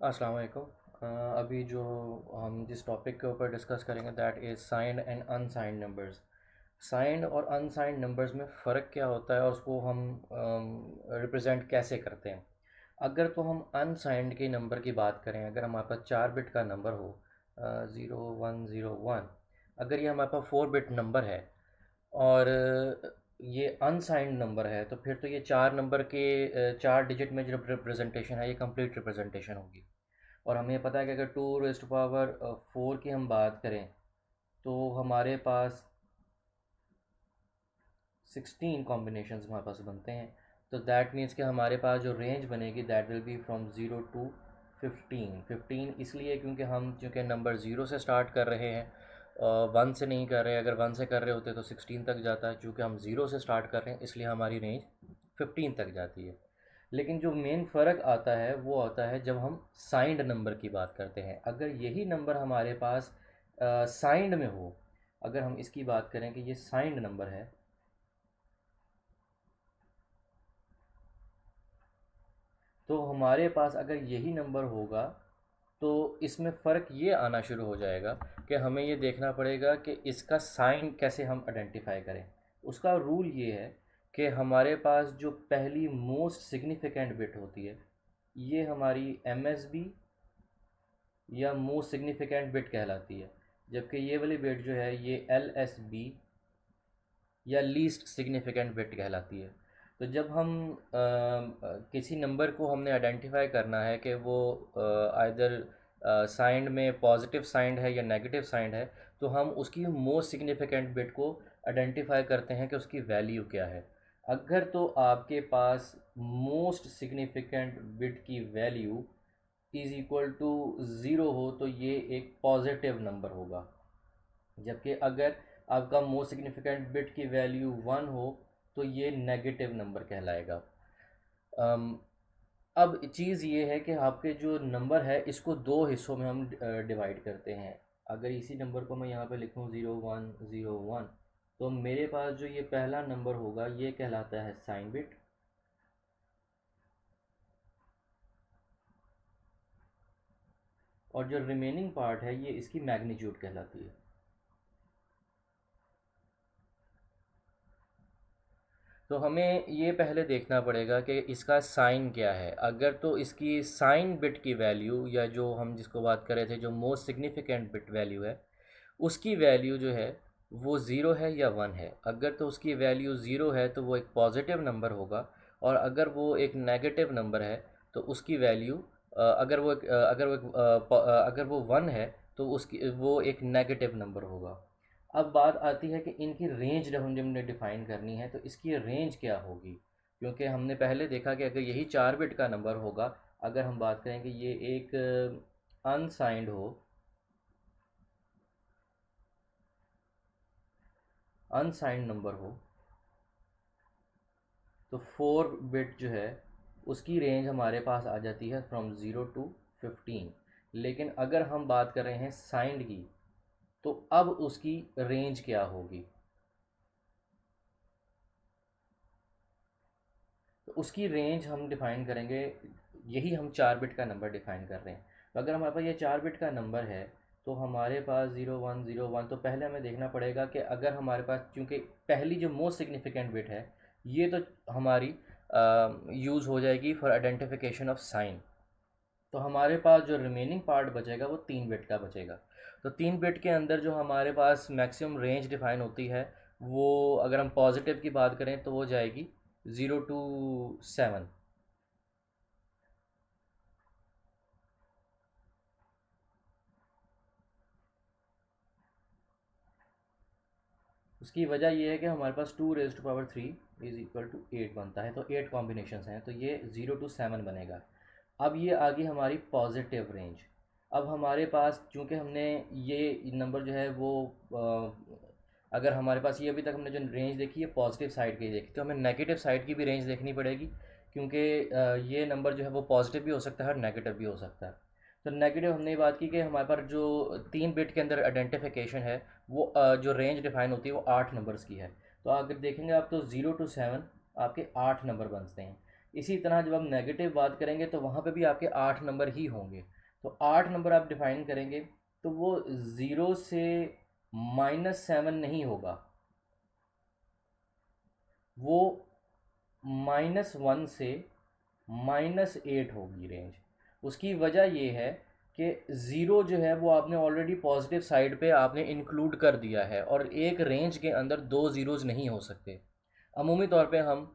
अस्सलाम वालेकुम। अभी जो हम जिस टॉपिक के ऊपर डिस्कस करेंगे that is signed and unsigned numbers. Signed और अनसाइंड नंबर्स में फ़र्क क्या होता है और उसको हम रिप्रेजेंट कैसे करते हैं। अगर तो हम अनसाइंड के नंबर की बात करें, अगर हमारे पास 4 बिट का नंबर हो, 0101, अगर ये हमारे पास 4 बिट नंबर है और ये अनसाइंड नंबर है, तो फिर तो ये 4 नंबर के 4 डिजिट में जो रिप्रेजेंटेशन है ये कंप्लीट रिप्रेजेंटेशन होगी। और हमें पता है कि अगर 2 रेज़ टू पावर 4 की हम बात करें तो हमारे पास 16 कॉम्बिनेशंस हमारे पास बनते हैं। तो दैट मीन्स कि हमारे पास जो रेंज बनेगी that will B from 0 to 15। 15 इसलिए क्योंकि हम चूँकि नंबर 0 से स्टार्ट कर रहे हैं, 1 से नहीं कर रहे। अगर 1 से कर रहे होते तो 16 तक जाता है। चूँकि हम 0 से स्टार्ट कर रहे हैं इसलिए हमारी रेंज 15 तक जाती है। लेकिन जो मेन फ़र्क आता है वो आता है जब हम साइंड नंबर की बात करते हैं। अगर यही नंबर हमारे पास साइंड में हो, अगर हम इसकी बात करें कि ये साइंड नंबर है, तो हमारे पास अगर यही नंबर होगा तो इसमें फ़र्क ये आना शुरू हो जाएगा कि हमें ये देखना पड़ेगा कि इसका साइन कैसे हम आइडेंटिफाई करें। उसका रूल ये है कि हमारे पास जो पहली मोस्ट सिग्निफिकेंट बिट होती है ये हमारी एमएसबी या मोस्ट सिग्निफिकेंट बिट कहलाती है, जबकि ये वाली बिट जो है ये एलएसबी या लीस्ट सिग्निफिकेंट बिट कहलाती है। तो जब हम किसी नंबर को हमने आइडेंटिफाई करना है कि वो आइदर साइंड में पॉजिटिव साइंड है या नेगेटिव साइंड है, तो हम उसकी मोस्ट सिग्निफिकेंट बिट को आइडेंटिफाई करते हैं कि उसकी वैल्यू क्या है। अगर तो आपके पास मोस्ट सिग्निफिकेंट बिट की value is equal to zero हो तो ये एक पॉजिटिव नंबर होगा, जबकि अगर आपका मोस्ट सिग्निफिकेंट बिट की वैल्यू 1 हो तो ये नेगेटिव नंबर कहलाएगा। अम, अब चीज़ ये है कि आपके जो नंबर है इसको दो हिस्सों में हम डिवाइड करते हैं। अगर इसी नंबर को मैं यहाँ पे लिखूँ 0101, तो मेरे पास जो ये पहला नंबर होगा ये कहलाता है साइन बिट, और जो रिमेनिंग पार्ट है ये इसकी मैग्नीट्यूड कहलाती है। तो हमें ये पहले देखना पड़ेगा कि इसका साइन क्या है। अगर तो इसकी साइन बिट की वैल्यू, या जो हम जिसको बात कर रहे थे जो मोस्ट सिग्निफिकेंट बिट वैल्यू है, उसकी वैल्यू जो है वो ज़ीरो है या 1 है। अगर तो उसकी वैल्यू ज़ीरो है तो वो एक पॉजिटिव नंबर होगा, और अगर वो एक नेगेटिव नंबर है तो उसकी वैल्यू अगर वो 1 है तो उसकी वो एक नेगेटिव नंबर होगा। अब बात आती है कि इनकी रेंज जब हमने डिफ़ाइन करनी है तो इसकी रेंज क्या होगी, क्योंकि हमने पहले देखा कि अगर यही 4 बिट का नंबर होगा, अगर हम बात करें कि ये एक अनसाइंड हो, अनसाइंड नंबर हो, तो 4 बिट जो है उसकी रेंज हमारे पास आ जाती है फ्रॉम 0 to 15। लेकिन अगर हम बात कर रहे हैं साइंड की, तो अब उसकी रेंज क्या होगी, तो उसकी रेंज हम डिफ़ाइन करेंगे। यही हम 4 बिट का नंबर डिफ़ाइन कर रहे हैं। तो अगर हमारे पास ये 4 बिट का नंबर है तो हमारे पास 0101, तो पहले हमें देखना पड़ेगा कि अगर हमारे पास, चूँकि पहली जो मोस्ट सिग्निफिकेंट बिट है ये तो हमारी यूज़ हो जाएगी फॉर आइडेंटिफिकेशन ऑफ साइन, तो हमारे पास जो रिमेनिंग पार्ट बचेगा वो 3 बिट का बचेगा। तो 3 बिट के अंदर जो हमारे पास मैक्सिमम रेंज डिफ़ाइन होती है वो, अगर हम पॉजिटिव की बात करें तो वो जाएगी 0 to 7। उसकी वजह ये है कि हमारे पास 2 raise to power 3 is equal to 8 बनता है, तो 8 कॉम्बिनेशंस हैं, तो ये 0 to 7 बनेगा। अब ये आ गई हमारी पॉजिटिव रेंज। अब हमारे पास चूँकि हमने ये नंबर जो है वो अगर हमारे पास ये अभी तक हमने जो रेंज देखी है पॉजिटिव साइड की देखी, तो हमें नेगेटिव साइड की भी रेंज देखनी पड़ेगी, क्योंकि ये नंबर जो है वो पॉजिटिव भी हो सकता है और नेगेटिव भी हो सकता है। तो नेगेटिव हमने ये बात की कि हमारे पास जो 3 बिट के अंदर आइडेंटिफिकेशन है वो जो रेंज डिफ़ाइन होती है वो 8 नंबर्स की है। तो अगर देखेंगे आप तो 0 to 7 आपके 8 नंबर बनते हैं। इसी तरह जब हम नेगेटिव बात करेंगे तो वहाँ पे भी आपके 8 नंबर ही होंगे। तो 8 नंबर आप डिफाइन करेंगे तो वो 0 से -7 नहीं होगा, वो -1 से -8 होगी रेंज। उसकी वजह ये है कि ज़ीरो जो है वो आपने ऑलरेडी पॉजिटिव साइड पे आपने इंक्लूड कर दिया है, और एक रेंज के अंदर दो ज़ीरोज़ नहीं हो सकते। अमूमी तौर पे हम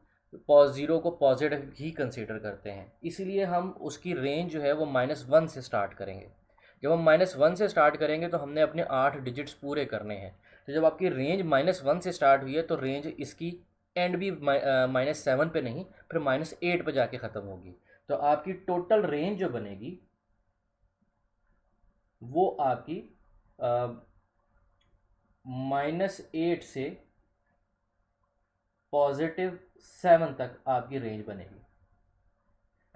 ज़ीरो को पॉजिटिव ही कंसीडर करते हैं, इसीलिए हम उसकी रेंज जो है वो -1 से स्टार्ट करेंगे। जब हम -1 से स्टार्ट करेंगे तो हमने अपने 8 डिजिट्स पूरे करने हैं। तो जब आपकी रेंज -1 से स्टार्ट हुई है तो रेंज इसकी एंड भी -7 पे नहीं, फिर -8 पे जाके ख़त्म होगी। तो आपकी टोटल रेंज जो बनेगी वो आपकी -8 से +7 तक आपकी रेंज बनेगी।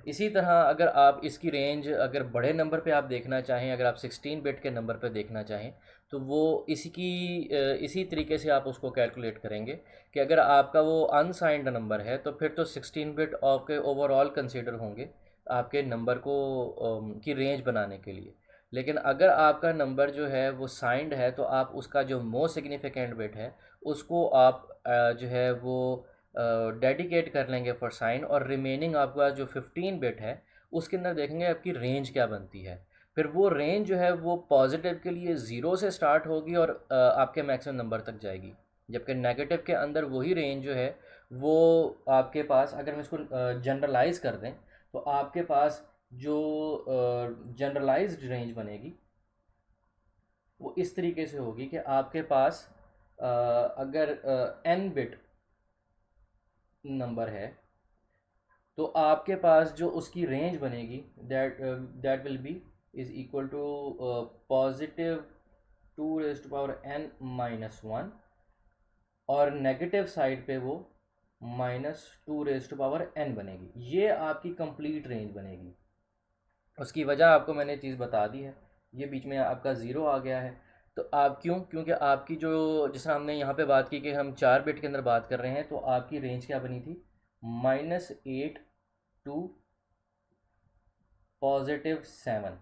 इसी तरह अगर आप इसकी रेंज अगर बड़े नंबर पे आप देखना चाहें, अगर आप 16 बिट के नंबर पे देखना चाहें, तो वो इसी तरीके से आप उसको कैलकुलेट करेंगे कि अगर आपका वो अनसाइंड नंबर है तो फिर तो 16 बिट आपके ओवरऑल कंसीडर होंगे आपके नंबर को की रेंज बनाने के लिए। लेकिन अगर आपका नंबर जो है वो साइंड है तो आप उसका जो मोस्ट सिग्निफिकेंट बिट है उसको आप जो है वो डेडिकेट कर लेंगे फॉर साइन, और रिमेनिंग आपका जो 15 बिट है उसके अंदर देखेंगे आपकी रेंज क्या बनती है। फिर वो रेंज जो है वो पॉजिटिव के लिए 0 से स्टार्ट होगी और आपके मैक्सिमम नंबर तक जाएगी, जबकि नेगेटिव के अंदर वही रेंज जो है वो आपके पास, अगर हम इसको जनरलाइज कर दें तो आपके पास जो जनरलाइज्ड रेंज बनेगी वो इस तरीके से होगी कि आपके पास अगर n बिट नंबर है तो आपके पास जो उसकी रेंज बनेगी that will be is equal to +2n-1, और नेगेटिव साइड पे वो -2n बनेगी। ये आपकी कंप्लीट रेंज बनेगी। उसकी वजह आपको मैंने चीज़ बता दी है, ये बीच में आपका ज़ीरो आ गया है। तो आप क्योंकि आपकी जो, जिस तरह हमने यहाँ पे बात की कि हम 4 बिट के अंदर बात कर रहे हैं, तो आपकी रेंज क्या बनी थी, -8 टू +7।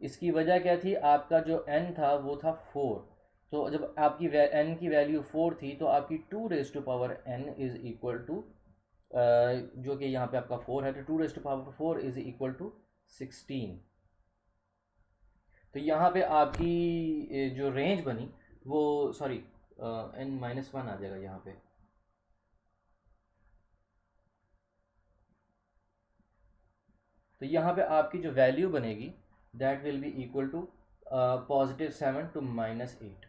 इसकी वजह क्या थी, आपका जो n था वो था 4। तो जब आपकी n की वैल्यू 4 थी तो आपकी 2n इज़ इक्वल टू, जो कि यहाँ पे आपका 4 है, तो 2 इज़ इक्वल टू 16। तो यहाँ पे आपकी जो रेंज बनी वो, सॉरी, n-1 आ जाएगा यहाँ पे। तो यहाँ पे आपकी जो वैल्यू बनेगी that will be equal to +7 to -8।